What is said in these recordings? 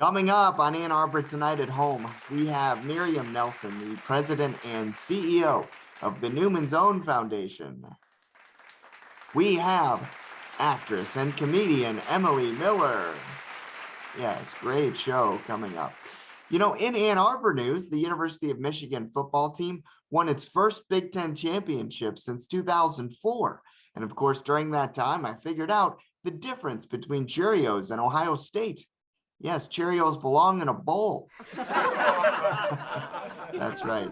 Coming up on Ann Arbor Tonight at Home, we have Miriam Nelson, the president and CEO of the Newman's Own Foundation. We have actress and comedian Emily Miller. Yes, great show coming up. In Ann Arbor news, the University of Michigan football team won its first Big Ten championship since 2004. And of course, during that time, I figured out the difference between Cheerios and Ohio State. Yes, Cheerios belong in a bowl. That's right.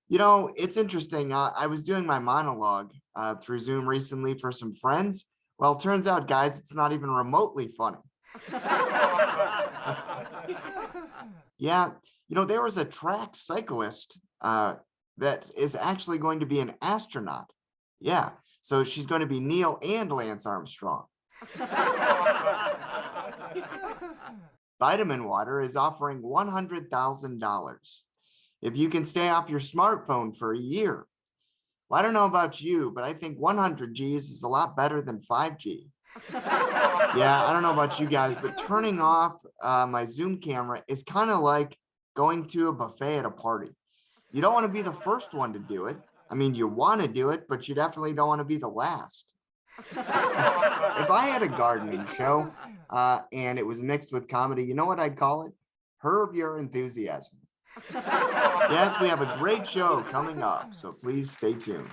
It's interesting. I was doing my monologue through Zoom recently for some friends. Well, it turns out, guys, it's not even remotely funny. Yeah, there was a track cyclist that is actually going to be an astronaut. Yeah, so she's going to be Neil and Lance Armstrong. Vitamin Water is offering $100,000 if you can stay off your smartphone for a year. Well, I don't know about you, but I think 100 Gs is a lot better than 5G. Yeah, I don't know about you guys, but turning off my Zoom camera is kind of like going to a buffet at a party. You don't want to be the first one to do it. I mean, you want to do it, but you definitely don't want to be the last. If I had a gardening show and it was mixed with comedy, you know what I'd call it? Herb Your Enthusiasm. Yes, we have a great show coming up, so please stay tuned.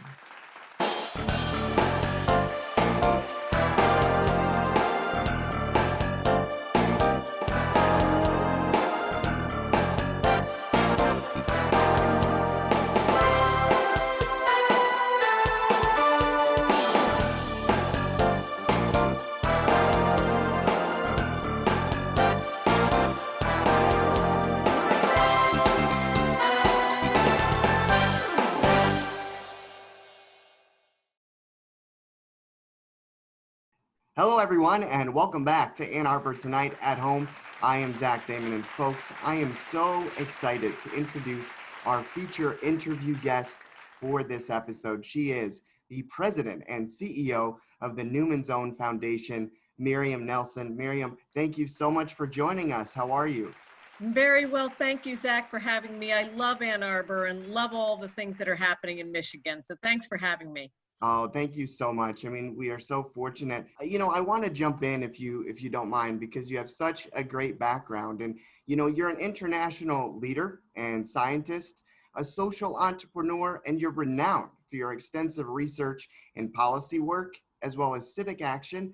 Hello, everyone, and welcome back to Ann Arbor Tonight at Home. I am Zach Damon, and folks, I am so excited to introduce our feature interview guest for this episode. She is the president and CEO of the Newman's Own Foundation, Miriam Nelson. Miriam, thank you so much for joining us. How are you? Very well. Thank you, Zach, for having me. I love Ann Arbor and love all the things that are happening in Michigan. So thanks for having me. Oh, thank you so much. I mean, we are so fortunate. I want to jump in if you don't mind, because you have such a great background, and you're an international leader and scientist, a social entrepreneur, and you're renowned for your extensive research and policy work, as well as civic action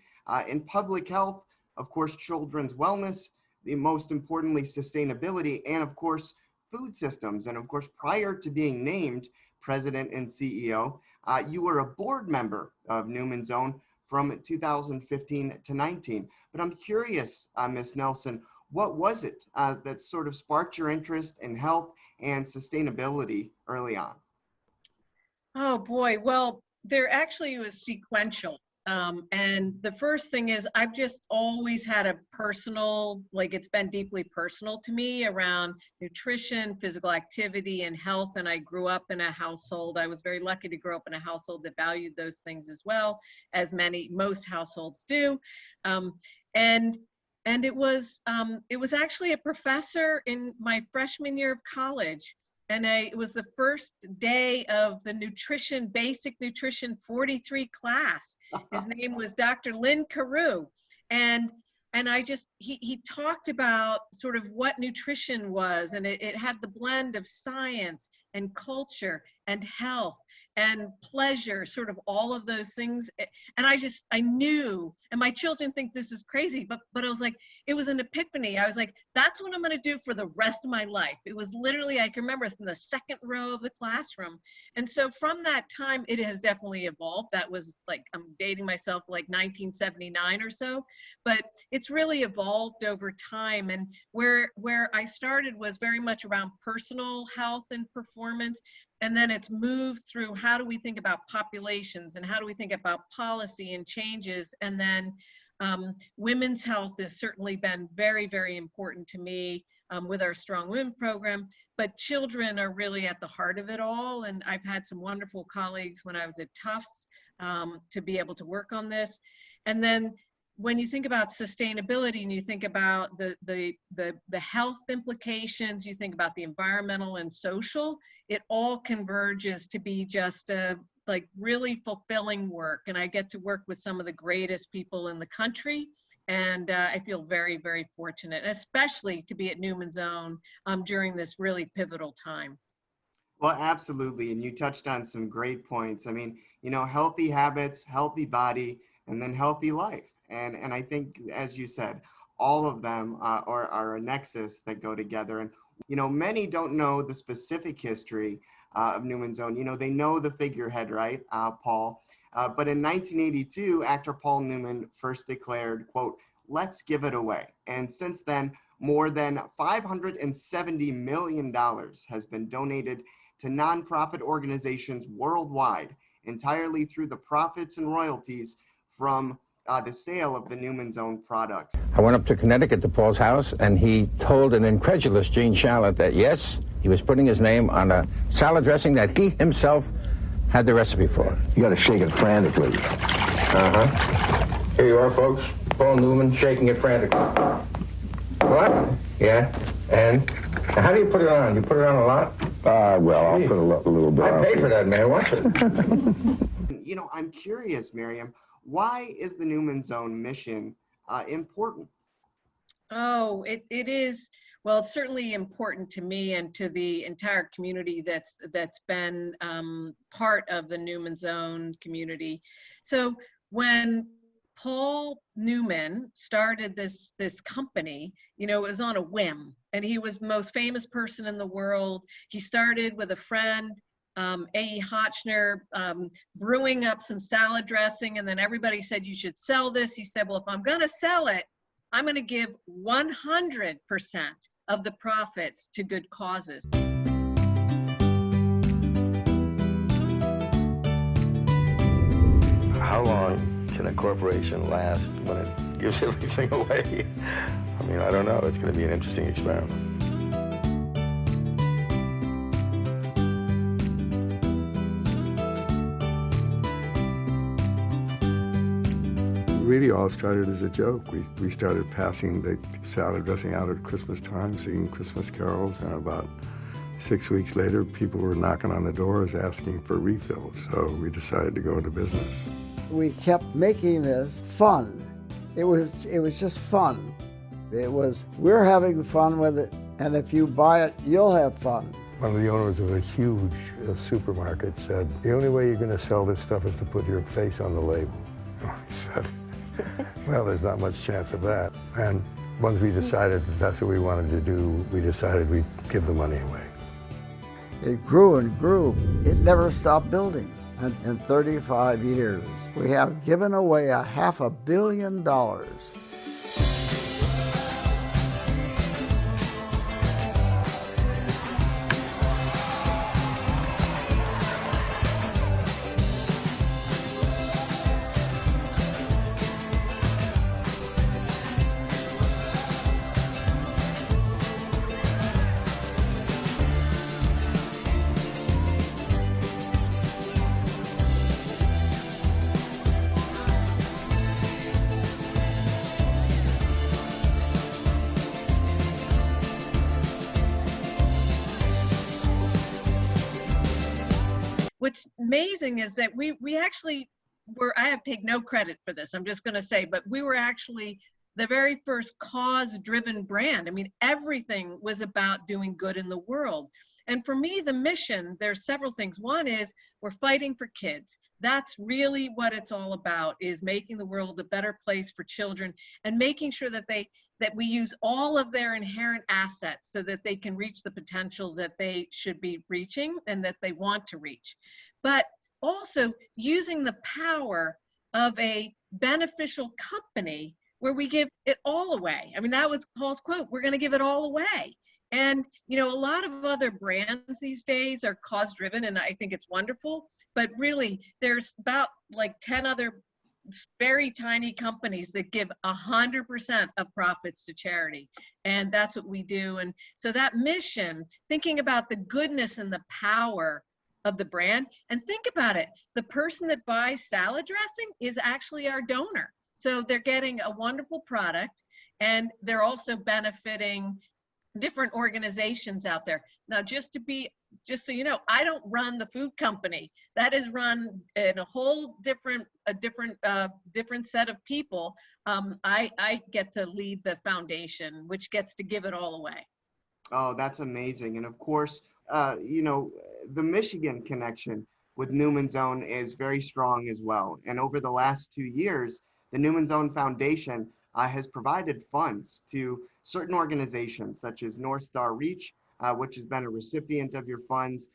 in public health, of course, children's wellness, the most importantly, sustainability, and of course, food systems. And of course, prior to being named president and CEO, you were a board member of Newman's Own from 2015 to 19. But I'm curious, Ms. Nelson, what was it that sort of sparked your interest in health and sustainability early on? Oh, boy. Well, there actually was sequential. And the first thing is I've just always had a personal, it's been deeply personal to me around nutrition, physical activity, and health. And I grew up in a household. I was very lucky to grow up in a household that valued those things as well, as most households do. And it was actually a professor in my freshman year of college. And it was the first day of the basic nutrition 43 class. His name was Dr. Lynn Carew. And he talked about sort of what nutrition was, and it had the blend of science and culture and health and pleasure, sort of all of those things. And I knew, and my children think this is crazy, but I was like, it was an epiphany. I was like, that's what I'm going to do for the rest of my life. It was literally, I can remember, it's in the second row of the classroom. And so from that time, it has definitely evolved. That was I'm dating myself, 1979 or so, but it's really evolved over time. And where I started was very much around personal health and performance. And then it's moved through how do we think about populations and how do we think about policy and changes. And then women's health has certainly been very, very important to me with our Strong Women program. But children are really at the heart of it all. And I've had some wonderful colleagues when I was at Tufts to be able to work on this. And then when you think about sustainability and you think about the health implications, you think about the environmental and social, it all converges to be just a like really fulfilling work. And I get to work with some of the greatest people in the country. And I feel very, very fortunate, especially to be at Newman's Own during this really pivotal time. Well, absolutely. And you touched on some great points. I mean, healthy habits, healthy body, and then healthy life. And I think, as you said, all of them are a nexus that go together. And, many don't know the specific history of Newman's Own. They know the figurehead, right, Paul? But in 1982, actor Paul Newman first declared, quote, "Let's give it away." And since then, more than $570 million has been donated to nonprofit organizations worldwide, entirely through the profits and royalties from the sale of the Newman's Own products. I went up to Connecticut to Paul's house, and he told an incredulous Gene Shalit that, yes, he was putting his name on a salad dressing that he himself had the recipe for. You got to shake it frantically. Here you are, folks. Paul Newman shaking it frantically. What? Yeah. And how do you put it on? You put it on a lot? Well, I'll put a little bit on. I pay for that, man. Watch it. I'm curious, Miriam, why is the Newman's Own mission important? Oh, it is. Well, it's certainly important to me and to the entire community that's been part of the Newman's Own community. So when Paul Newman started this company, it was on a whim, and he was the most famous person in the world. He started with a friend, A. Hotchner, brewing up some salad dressing, and then everybody said, "You should sell this." He said, "Well, if I'm going to sell it, I'm going to give 100% of the profits to good causes." How long can a corporation last when it gives everything away? I mean, I don't know. It's going to be an interesting experiment. Really all started as a joke. We started passing the salad dressing out at Christmas time, singing Christmas carols, and about 6 weeks later, people were knocking on the doors asking for refills, so we decided to go into business. We kept making this fun. It was just fun. It was, we're having fun with it, and if you buy it, you'll have fun. One of the owners of a huge supermarket said, "The only way you're going to sell this stuff is to put your face on the label." I said, well, there's not much chance of that. And once we decided that that's what we wanted to do, we decided we'd give the money away. It grew and grew. It never stopped building. And in 35 years, we have given away $500 million. What's amazing is that we actually were, I have taken no credit for this, I'm just going to say, but we were actually the very first cause-driven brand. I mean, everything was about doing good in the world. And for me, the mission, there's several things. One is we're fighting for kids. That's really what it's all about, is making the world a better place for children and making sure that we use all of their inherent assets so that they can reach the potential that they should be reaching and that they want to reach. But also using the power of a beneficial company where we give it all away. I mean, that was Paul's quote, we're going to give it all away. And, a lot of other brands these days are cause driven, and I think it's wonderful, but really there's about like 10 other very tiny companies that give 100% of profits to charity. And that's what we do. And so that mission, thinking about the goodness and the power of the brand, and think about it, the person that buys salad dressing is actually our donor. So they're getting a wonderful product, and they're also benefiting different organizations out there. Now, just so you know, I don't run the food company. That is run in a whole different set of people. I get to lead the foundation, which gets to give it all away. Oh, that's amazing. And of course, the Michigan connection with Newman's Own is very strong as well. And over the last 2 years, the Newman's Own Foundation has provided funds to certain organizations such as North Star Reach, which has been a recipient of your funds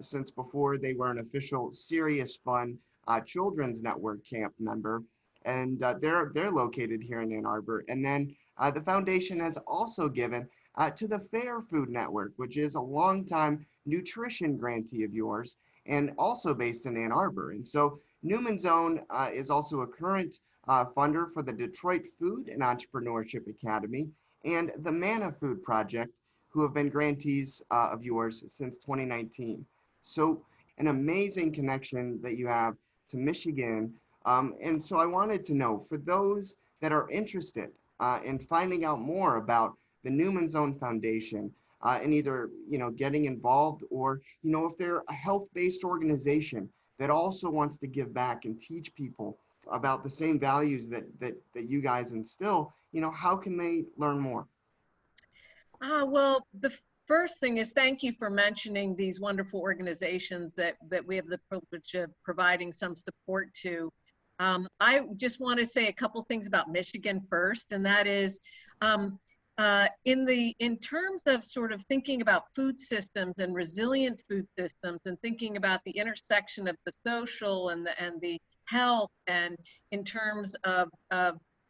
since before they were an official Serious Fun Children's Network camp member. And they're located here in Ann Arbor. And then the foundation has also given to the Fair Food Network, which is a longtime nutrition grantee of yours and also based in Ann Arbor. And so Newman's Own is also a current funder for the Detroit Food and Entrepreneurship Academy and the Manna Food Project, who have been grantees of yours since 2019. So an amazing connection that you have to Michigan. And so I wanted to know, for those that are interested in finding out more about the Newman's Own Foundation, and either getting involved, or if they're a health-based organization that also wants to give back and teach people about the same values that you guys instill, how can they learn more? Well, the first thing is, thank you for mentioning these wonderful organizations that we have the privilege of providing some support to. I just want to say a couple things about Michigan first, and that is, in terms of sort of thinking about food systems and resilient food systems, and thinking about the intersection of the social and the health, and in terms of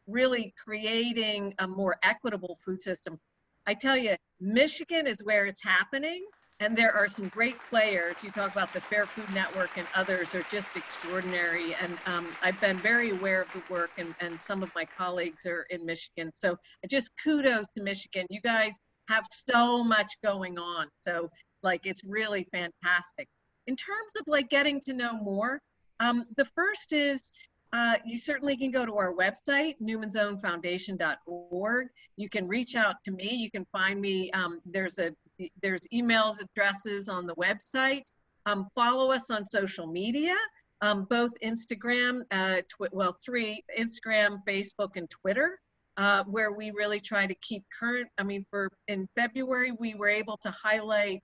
really creating a more equitable food system, I tell you, Michigan is where it's happening. And there are some great players. You talk about the Fair Food Network, and others are just extraordinary. And I've been very aware of the work, and some of my colleagues are in Michigan. So just kudos to Michigan. You guys have so much going on. So it's really fantastic. In terms of getting to know more, the first is, you certainly can go to our website, newmansownfoundation.org. You can reach out to me. You can find me. There's emails addresses on the website. Follow us on social media, both Instagram, three: Instagram, Facebook, and Twitter, where we really try to keep current. I mean, in February, we were able to highlight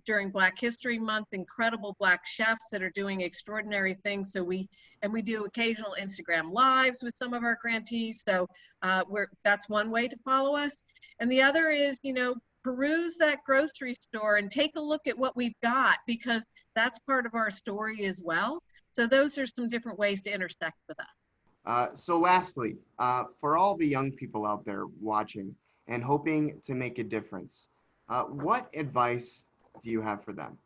during Black History Month incredible Black chefs that are doing extraordinary things. So we do occasional Instagram lives with some of our grantees. So that's one way to follow us. And the other is, peruse that grocery store and take a look at what we've got, because that's part of our story as well. So those are some different ways to intersect with us. So lastly, for all the young people out there watching and hoping to make a difference, what advice do you have for them?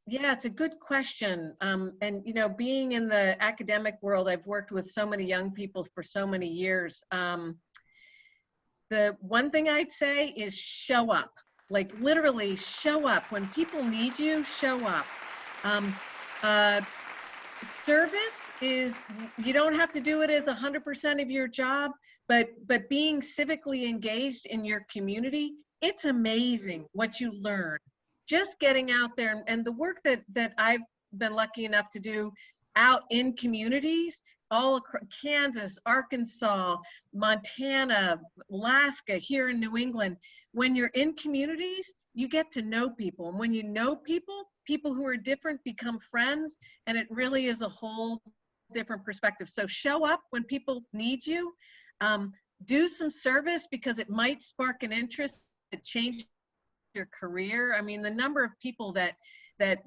Yeah, it's a good question. And being in the academic world, I've worked with so many young people for so many years. The one thing I'd say is show up. Literally show up. When people need you, show up. Service is, you don't have to do it as 100% of your job, but being civically engaged in your community, it's amazing what you learn. Just getting out there, and the work that I've been lucky enough to do out in communities, all across Kansas, Arkansas, Montana, Alaska, here in New England. When you're in communities, you get to know people. And when you know people who are different become friends, and it really is a whole different perspective. So show up when people need you. Do some service, because it might spark an interest to change your career. I mean, the number of people that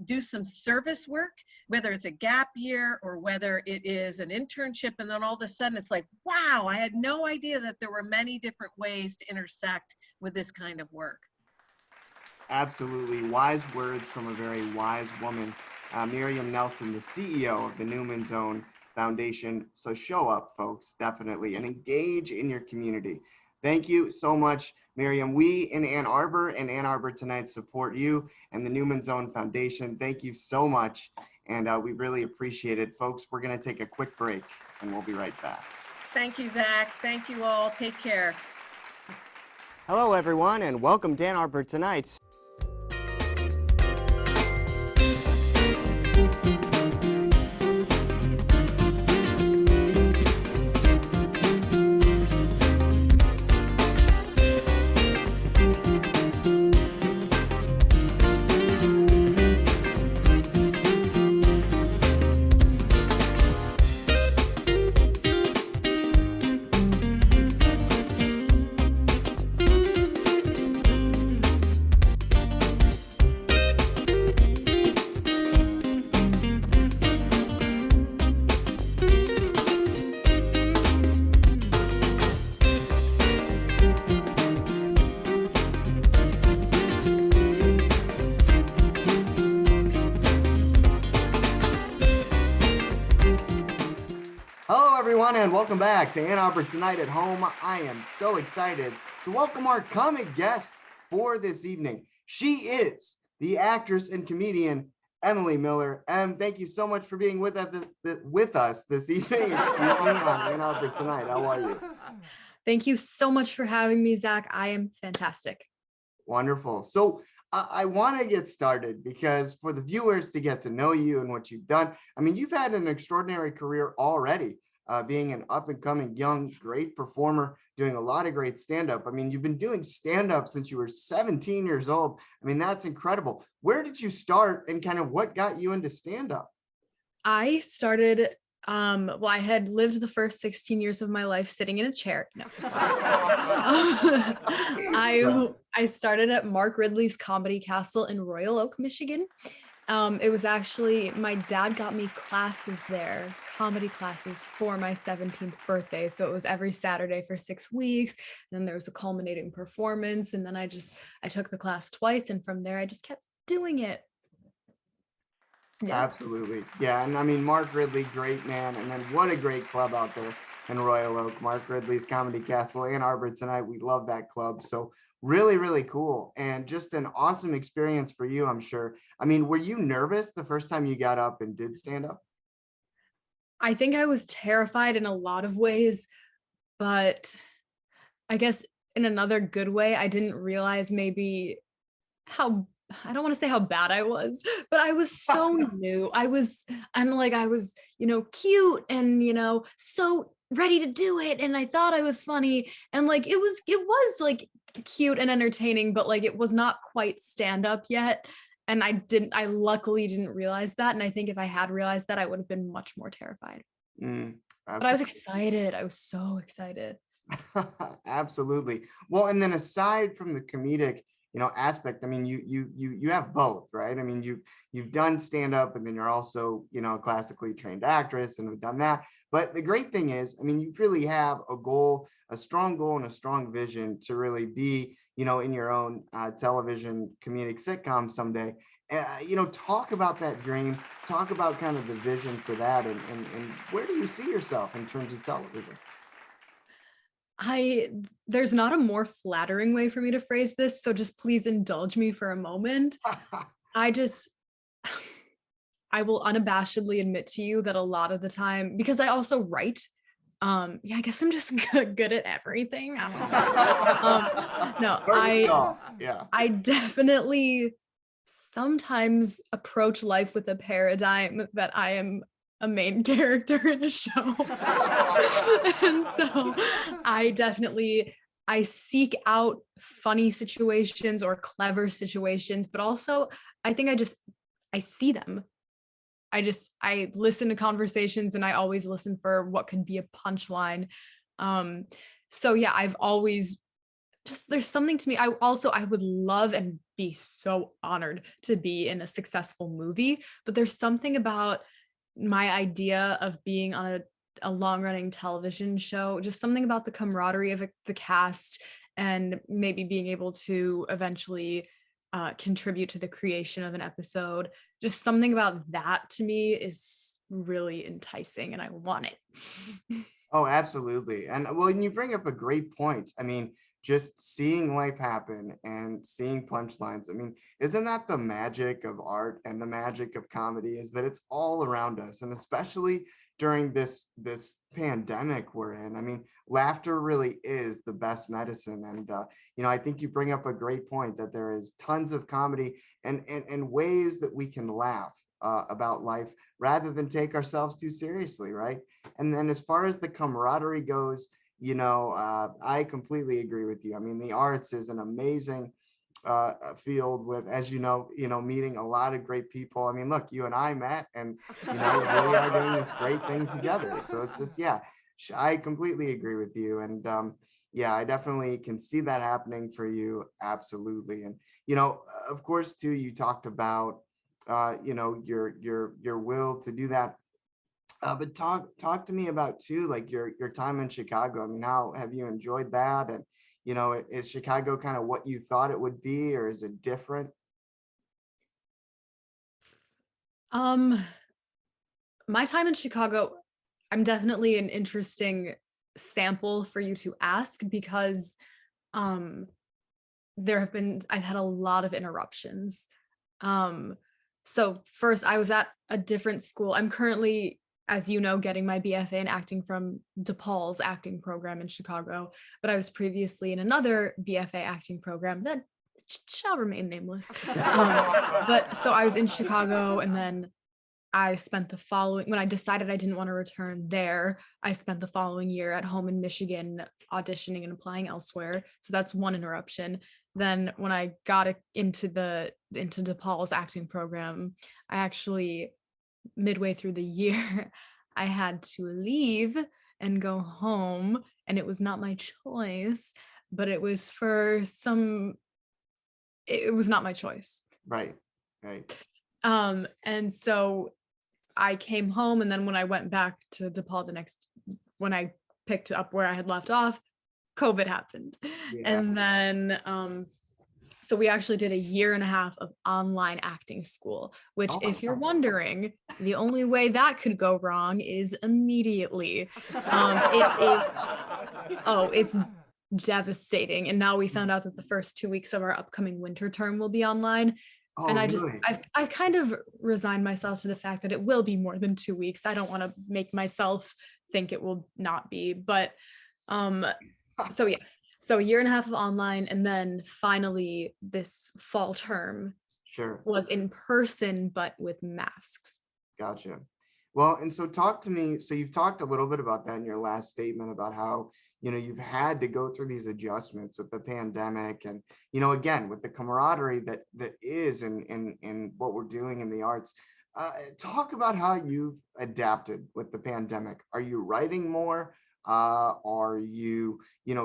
do some service work, whether it's a gap year or whether it is an internship, and then all of a sudden it's like, wow, I had no idea that there were many different ways to intersect with this kind of work. Absolutely. Wise words from a very wise woman, Miriam Nelson, the CEO of the Newman's Own Foundation. So show up, folks, definitely, and engage in your community. Thank you so much, Miriam. We in Ann Arbor and Ann Arbor Tonight support you and the Newman's Own Foundation. Thank you so much. And we really appreciate it. Folks, we're going to take a quick break and we'll be right back. Thank you, Zach. Thank you all. Take care. Hello, everyone, and welcome to Arbor Tonight. And welcome back to Ann Arbor Tonight at Home. I am so excited to welcome our comic guest for this evening. She is the actress and comedian Emily Miller. Thank you so much for being with us this evening. Excuse me, on Ann Arbor Tonight. How are you? Thank you so much for having me, Zach. I am fantastic. Wonderful. So I want to get started because for the viewers to get to know you and what you've done, I mean, you've had an extraordinary career already. Being an up-and-coming young, great performer, doing a lot of great stand-up. I mean, you've been doing stand-up since you were 17 years old. I mean, that's incredible. Where did you start and kind of what got you into stand-up? I started, well, I had lived the first 16 years of my life sitting in a chair. No. I started at Mark Ridley's Comedy Castle in Royal Oak, Michigan. It was actually, my dad got me classes there, comedy classes for my 17th birthday. So it was every Saturday for 6 weeks. Then there was a culminating performance. And then I took the class twice. And from there, I just kept doing it. Yeah. Absolutely. Yeah. And I mean, Mark Ridley, great man. And then what a great club out there in Royal Oak, Mark Ridley's Comedy Castle, Ann Arbor Tonight. We love that club. So really, really cool. And just an awesome experience for you, I'm sure. I mean, were you nervous the first time you got up and did stand up? I think I was terrified in a lot of ways, but I guess in another good way, I didn't realize maybe how, I don't want to say how bad I was, but I was so new. I was cute and, so ready to do it. And I thought I was funny. And it was like cute and entertaining, but it was not quite stand up yet. And I luckily didn't realize that. And I think if I had realized that, I would have been much more terrified. But I was excited. I was so excited. Absolutely. Well, and then aside from the comedic, aspect, I mean, you have both, right? I mean, you've done stand up and then you're also, a classically trained actress and have done that. But the great thing is, I mean, you really have a strong goal and a strong vision to really be, in your own television comedic sitcom someday. Talk about that dream, talk about kind of the vision for that and where do you see yourself in terms of television? There's not a more flattering way for me to phrase this, so just please indulge me for a moment. I will unabashedly admit to you that a lot of the time, because I also write, I guess I'm just good at everything. I don't know. I definitely sometimes approach life with a paradigm that I am a main character in a show. And so I seek out funny situations or clever situations, but also I think I see them. I listen to conversations and I always listen for what could be a punchline. So yeah, I've always there's something to me. I would love and be so honored to be in a successful movie, but there's something about my idea of being on a long-running television show, just something about the camaraderie of the cast and maybe being able to eventually contribute to the creation of an episode. Just something about that to me is really enticing and I want it. Oh, absolutely. And well, and you bring up a great point. I mean, just seeing life happen and seeing punchlines. I mean, isn't that the magic of art and the magic of comedy, is that it's all around us, and especially during this pandemic we're in. I mean, laughter really is the best medicine. And I think you bring up a great point that there is tons of comedy and ways that we can laugh about life rather than take ourselves too seriously, right? And then as far as the camaraderie goes, I completely agree with you. I mean, the arts is an amazing field with, as meeting a lot of great people. I mean, look, you and I met, and we are doing this great thing together. So it's just, yeah, I completely agree with you. And yeah, I definitely can see that happening for you. Absolutely. And, of course, too, you talked about, your will to do that. But talk to me about too, like your time in Chicago. I mean, how have you enjoyed that? And is Chicago kind of what you thought it would be, or is it different? My time in Chicago, I'm definitely an interesting sample for you to ask, because I've had a lot of interruptions. So first, I was at a different school. I'm currently, as you know, getting my BFA in acting from DePaul's acting program in Chicago, but I was previously in another BFA acting program that shall remain nameless. But so I was in Chicago, and then I spent when I decided I didn't want to return there, I spent the following year at home in Michigan auditioning and applying elsewhere. So that's one interruption. Then when I got into DePaul's acting program, I actually, midway through the year, I had to leave and go home, and it was not my choice, but it was it was not my choice. Right. And so I came home, and then when I went back to DePaul when I picked up where I had left off, COVID happened. Yeah. And then so we actually did a year and a half of online acting school, which, if you're wondering, the only way that could go wrong is immediately. It's devastating. And now we found out that the first 2 weeks of our upcoming winter term will be online. And I kind of resigned myself to the fact that it will be more than 2 weeks. I don't want to make myself think it will not be, but so yes. So a year and a half of online, and then finally this fall term was in person, but with masks. Gotcha. Well, and so talk to me. So you've talked a little bit about that in your last statement about how, you've had to go through these adjustments with the pandemic, and, again, with the camaraderie that is in what we're doing in the arts. Talk about how you've adapted with the pandemic. Are you writing more? Are you,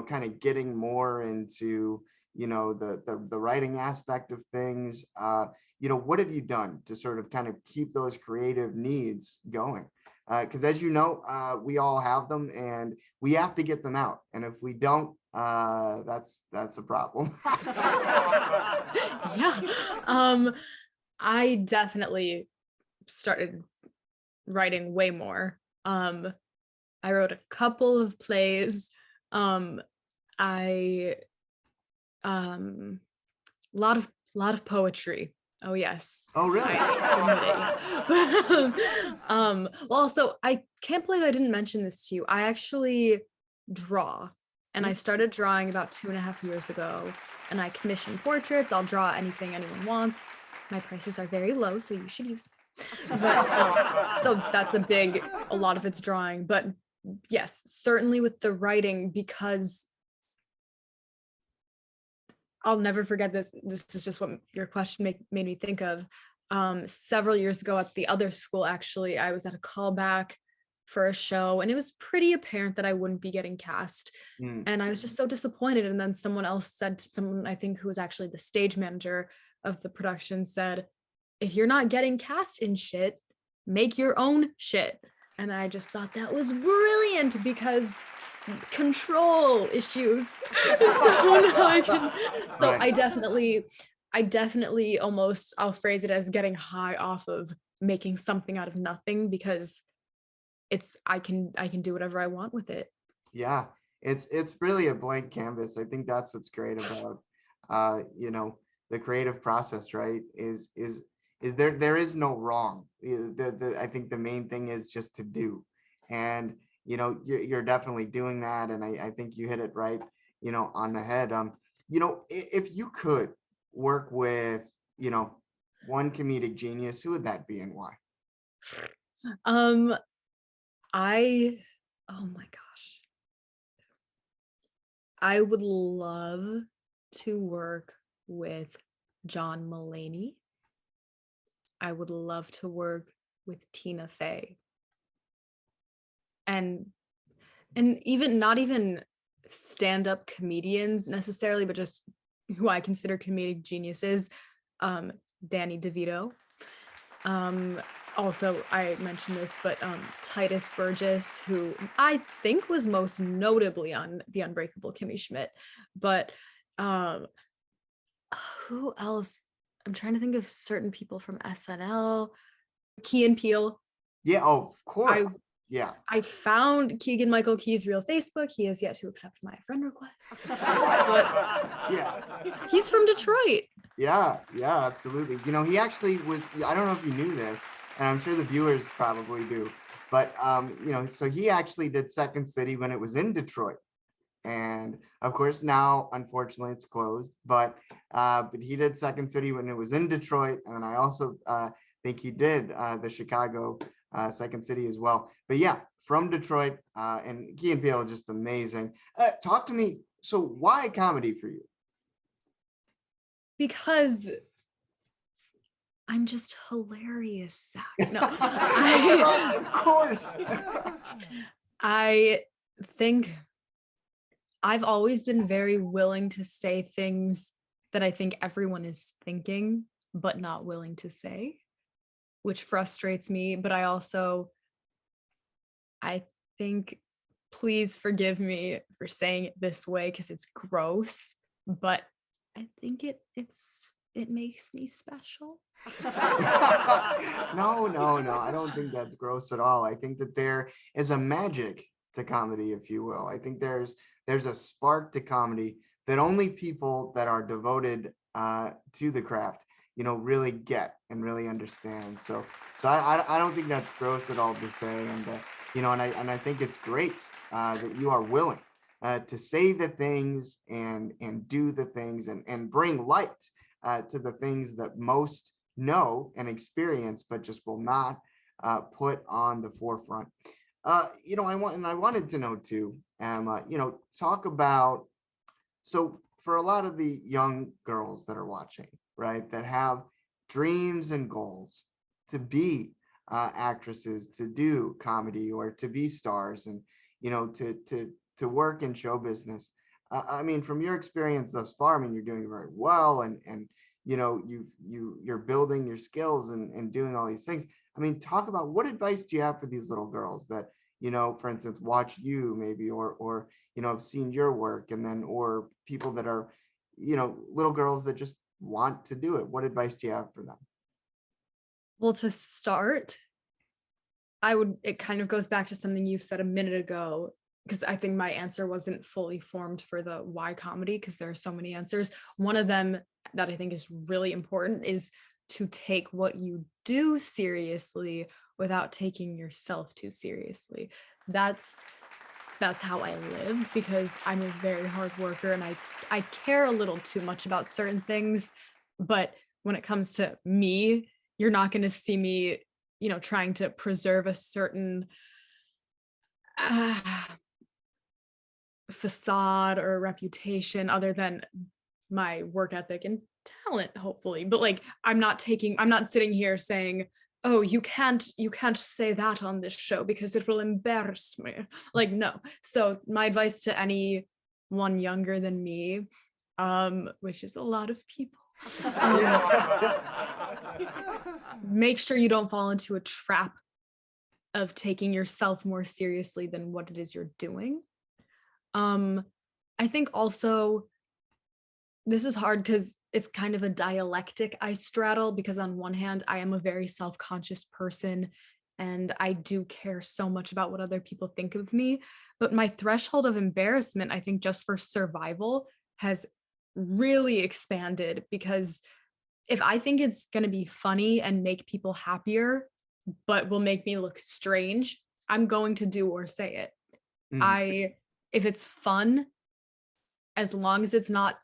kind of getting more into, the writing aspect of things? What have you done to sort of kind of keep those creative needs going? Because as you know, we all have them, and we have to get them out. And if we don't, that's a problem. Yeah. I definitely started writing way more. I wrote a couple of plays. A lot of poetry. Oh yes. Oh really? I admit it, yeah. Well, also, I can't believe I didn't mention this to you. I actually draw, and I started drawing about 2.5 years ago, and I commission portraits. I'll draw anything anyone wants. My prices are very low, so you should use them. But so that's a lot of it's drawing, but yes, certainly with the writing, because I'll never forget this. This is just what your question made me think of. Several years ago at the other school, actually, I was at a callback for a show, and it was pretty apparent that I wouldn't be getting cast. And I was just so disappointed. And then someone I think who was actually the stage manager of the production, said, if you're not getting cast in shit, make your own shit. And I just thought that was brilliant, because control issues. I definitely almost, I'll phrase it as getting high off of making something out of nothing, because I can do whatever I want with it. Yeah. it's really a blank canvas. I think that's what's great about the creative process, right? Is there is no wrong. I think the main thing is just to do. And you're definitely doing that, and I think you hit it right, on the head. If you could work with, one comedic genius, who would that be and why? I oh my gosh. I would love to work with John Mulaney. I would love to work with Tina Fey. And even not even stand-up comedians necessarily, but just who I consider comedic geniuses. Danny DeVito. Also, I mentioned this, but Titus Burgess, who I think was most notably on The Unbreakable Kimmy Schmidt. But who else? I'm trying to think of certain people from SNL. Key and Peele. Yeah, oh, of course. Yeah. I found Keegan Michael Key's real Facebook. He has yet to accept my friend request. But Yeah. he's from Detroit. Yeah, absolutely. He actually was, I don't know if you knew this, and I'm sure the viewers probably do, but so he actually did Second City when it was in Detroit. And of course now, unfortunately, it's closed, but he did Second City when it was in Detroit. And I also think he did the Chicago Second City as well. But yeah, from Detroit, and Key and Peele are just amazing. Talk to me. So why comedy for you? Because I'm just hilarious, Zach. No, Of course. I think I've always been very willing to say things that I think everyone is thinking, but not willing to say, which frustrates me. But I think, please forgive me for saying it this way because it's gross, but I think it makes me special. No. I don't think that's gross at all. I think that there is a magic to comedy, if you will. I think there's a spark to comedy that only people that are devoted to the craft, really get and really understand. So I don't think that's gross at all to say. And and I think it's great that you are willing to say the things and do the things and bring light to the things that most know and experience, but just will not put on the forefront. I wanted to know too, talk about, so for a lot of the young girls that are watching, right, that have dreams and goals to be actresses, to do comedy, or to be stars, and to work in show business. I mean, from your experience thus far, I mean, you're doing very well, and you're building your skills and doing all these things. I mean, talk about, what advice do you have for these little girls that, for instance, watch you maybe, or have seen your work, and then, or people that are, little girls that just want to do it? What advice do you have for them? Well, to start, it kind of goes back to something you said a minute ago, because I think my answer wasn't fully formed for the why comedy, because there are so many answers. One of them that I think is really important is to take what you do seriously without taking yourself too seriously. That's how I live, because I'm a very hard worker, and I care a little too much about certain things. But when it comes to me, you're not going to see me, trying to preserve a certain facade or reputation other than my work ethic and talent, hopefully. But I'm not sitting here saying, oh, you can't say that on this show because it will embarrass me. No. So my advice to anyone younger than me, which is a lot of people, make sure you don't fall into a trap of taking yourself more seriously than what it is you're doing. I think also this is hard because it's kind of a dialectic I straddle, because on one hand, I am a very self-conscious person and I do care so much about what other people think of me. But my threshold of embarrassment, I think just for survival, has really expanded, because if I think it's going to be funny and make people happier, but will make me look strange, I'm going to do or say it. Mm. If it's fun, as long as it's not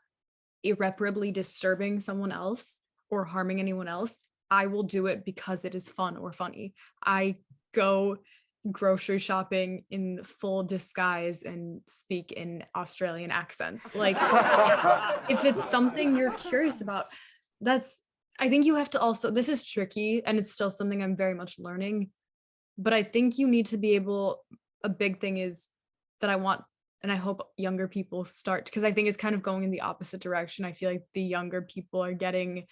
irreparably disturbing someone else or harming anyone else, I will do it because it is fun or funny. I go grocery shopping in full disguise and speak in Australian accents. Like, if it's something you're curious about, I think you have to also, this is tricky and it's still something I'm very much learning, but I think you need to be able, a big thing is that I want, and I hope younger people start, because I think it's kind of going in the opposite direction. I feel like the younger people are getting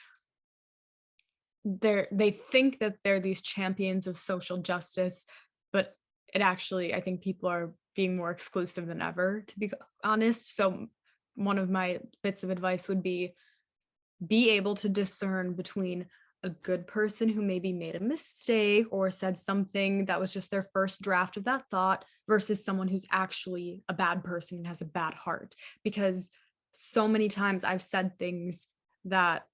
they think that they're these champions of social justice, but it actually, I think people are being more exclusive than ever, to be honest. So one of my bits of advice would be able to discern between a good person who maybe made a mistake or said something that was just their first draft of that thought versus someone who's actually a bad person and has a bad heart. Because so many times I've said things that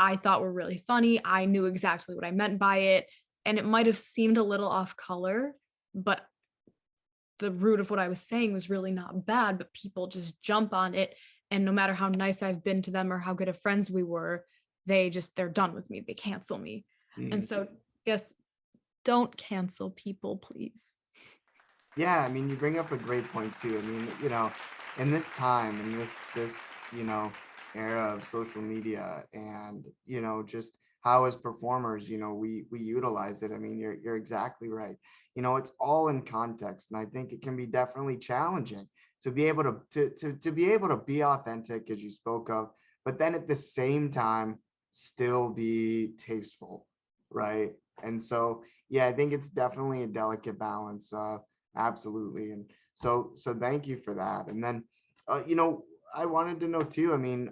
I thought were really funny. I knew exactly what I meant by it, and it might have seemed a little off color, but the root of what I was saying was really not bad, but people just jump on it. And no matter how nice I've been to them or how good of friends we were, they're done with me. They cancel me. And so yes, don't cancel people, please. Yeah, I mean, you bring up a great point too. I mean, in this time, in this, era of social media, and just how as performers, we utilize it. I mean, you're exactly right. It's all in context, and I think it can be definitely challenging to be able to be able to be authentic, as you spoke of, but then at the same time still be tasteful, right? And so, yeah, I think it's definitely a delicate balance. Absolutely. And so thank you for that. And then, I wanted to know too, I mean,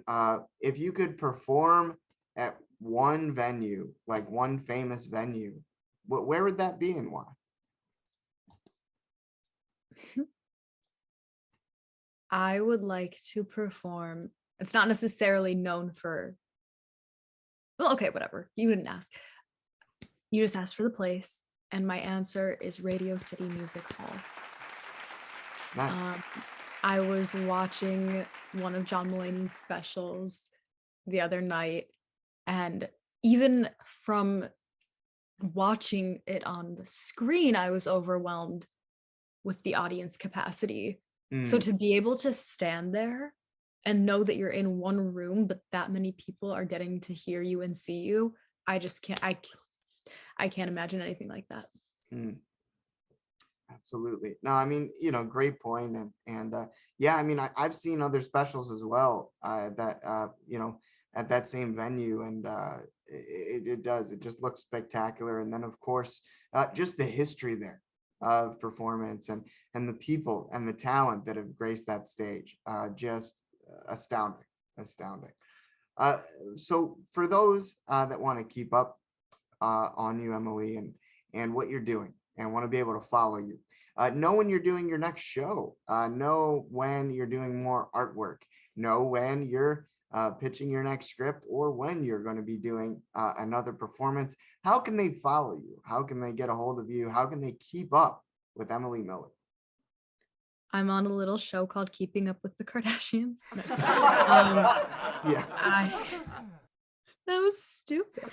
if you could perform at one venue, like one famous venue, where would that be and why? I would like to perform. It's not necessarily known for, well, okay, whatever. You didn't ask. You just asked for the place. And my answer is Radio City Music Hall. Nice. I was watching one of John Mulaney's specials the other night, and even from watching it on the screen, I was overwhelmed with the audience capacity. So to be able to stand there and know that you're in one room, but that many people are getting to hear you and see you, I just can't, I can't imagine anything like that. Absolutely. No, I mean, great point. And yeah, I mean, I've seen other specials as well, that, at that same venue, and it just looks spectacular. And then of course, just the history there of performance, and the people and the talent that have graced that stage, just astounding. So for those that want to keep up on you, Emily, and what you're doing, and want to be able to follow you, know when you're doing your next show, know when you're doing more artwork, know when you're pitching your next script, or when you're going to be doing another performance. How can they follow you? How can they get a hold of you? How can they keep up with Emily Miller? I'm on a little show called Keeping Up with the Kardashians. Yeah. That was stupid.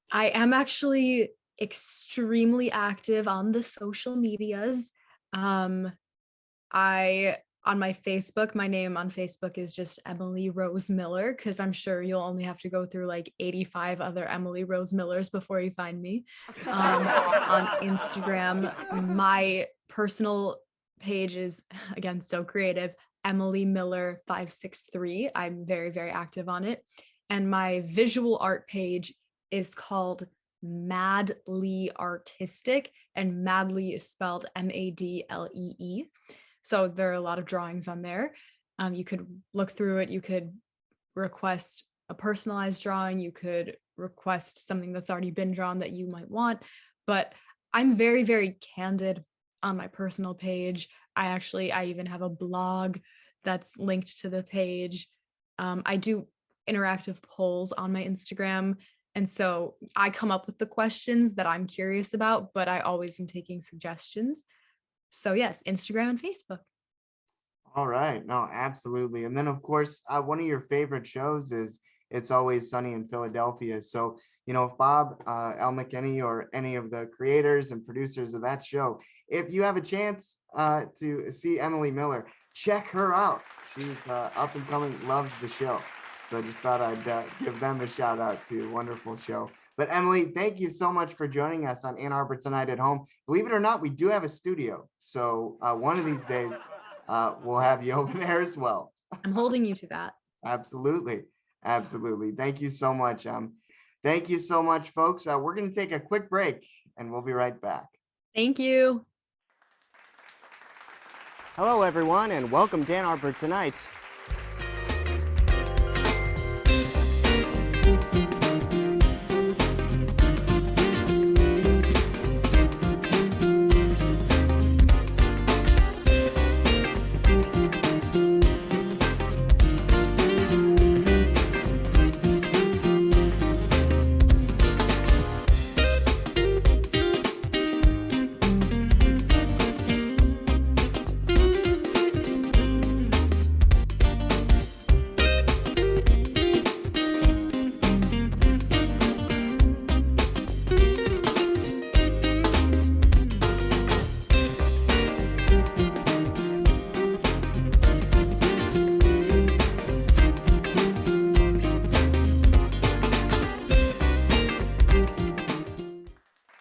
I am actually extremely active on the social medias. On my Facebook, my name on Facebook is just Emily Rose Miller, because I'm sure you'll only have to go through like 85 other Emily Rose Millers before you find me. On Instagram, my personal page is, again, so creative, Emily Miller 563. I'm very, very active on it. And my visual art page is called Madly Artistic, and Madly is spelled Madlee. So there are a lot of drawings on there. You could look through it. You could request a personalized drawing. You could request something that's already been drawn that you might want. But I'm very, very candid on my personal page. I even have a blog that's linked to the page. I do interactive polls on my Instagram. And so I come up with the questions that I'm curious about, but I always am taking suggestions. So yes, Instagram and Facebook. All right. No, absolutely. And then, of course, one of your favorite shows is It's Always Sunny in Philadelphia. So, if Bob, Al McKinney, or any of the creators and producers of that show, if you have a chance to see Emily Miller, check her out. She's up and coming, loves the show. So I just thought I'd give them a shout out too. Wonderful show. But Emily, thank you so much for joining us on Ann Arbor Tonight at Home. Believe it or not, we do have a studio. So one of these days, we'll have you over there as well. I'm holding you to that. Absolutely. Absolutely. Thank you so much. Thank you so much, folks. We're going to take a quick break and we'll be right back. Thank you. Hello, everyone, and welcome to Ann Arbor Tonight.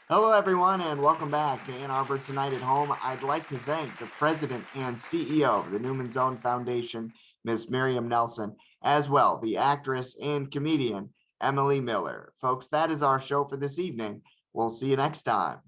Hello, everyone, and welcome back to Ann Arbor Tonight at Home. I'd like to thank the president and CEO of the Newman Zone Foundation, Ms. Miriam Nelson, as well the actress and comedian, Emily Miller. Folks, that is our show for this evening. We'll see you next time.